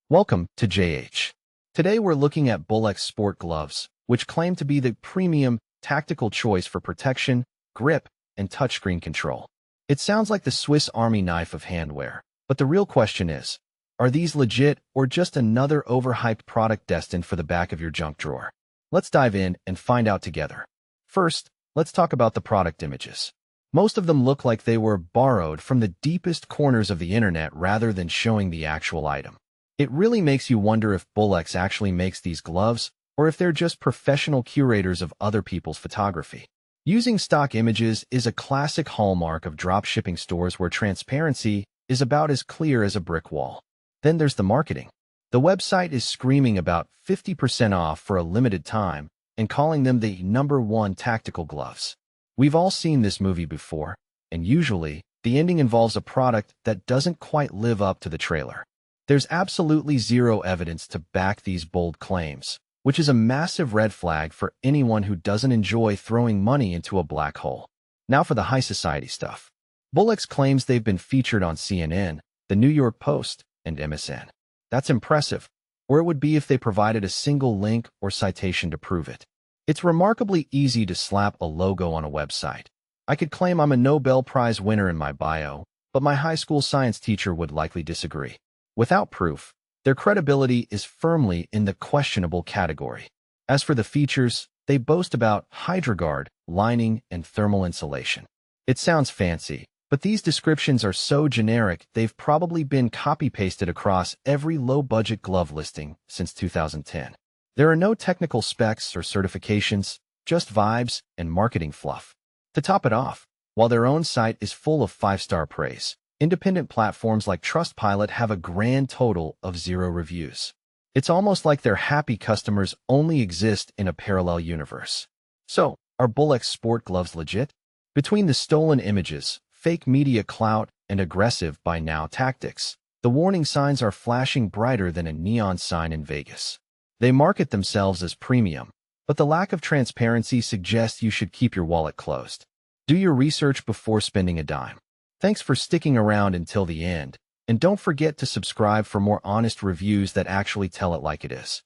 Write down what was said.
Welcome to JH. Today we're looking at BooLex sport gloves, which claim to be the premium, tactical choice for protection, grip, and touchscreen control. It sounds like the Swiss Army knife of handwear, but the real question is, are these legit or just another overhyped product destined for the back of your junk drawer? Let's dive in and find out together. First, let's talk about the product images. Most of them look like they were borrowed from the deepest corners of the internet rather than showing the actual item. It really makes you wonder if BooLex actually makes these gloves, or if they're just professional curators of other people's photography. Using stock images is a classic hallmark of dropshipping stores where transparency is about as clear as a brick wall. Then there's the marketing. The website is screaming about 50% off for a limited time and calling them the #1 tactical gloves. We've all seen this movie before, and usually, the ending involves a product that doesn't quite live up to the trailer. There's absolutely zero evidence to back these bold claims, which is a massive red flag for anyone who doesn't enjoy throwing money into a black hole. Now for the high society stuff. BooLex claims they've been featured on CNN, the New York Post, and MSN. That's impressive, or it would be if they provided a single link or citation to prove it. It's remarkably easy to slap a logo on a website. I could claim I'm a Nobel Prize winner in my bio, but my high school science teacher would likely disagree. Without proof, their credibility is firmly in the questionable category. As for the features, they boast about HydraGuard, lining, and thermal insulation. It sounds fancy, but these descriptions are so generic they've probably been copy-pasted across every low-budget glove listing since 2010. There are no technical specs or certifications, just vibes and marketing fluff. To top it off, while their own site is full of 5-star praise, independent platforms like Trustpilot have a grand total of 0 reviews. It's almost like their happy customers only exist in a parallel universe. So, are BooLex sport gloves legit? Between the stolen images, fake media clout, and aggressive buy now tactics, the warning signs are flashing brighter than a neon sign in Vegas. They market themselves as premium, but the lack of transparency suggests you should keep your wallet closed. Do your research before spending a dime. Thanks for sticking around until the end, and don't forget to subscribe for more honest reviews that actually tell it like it is.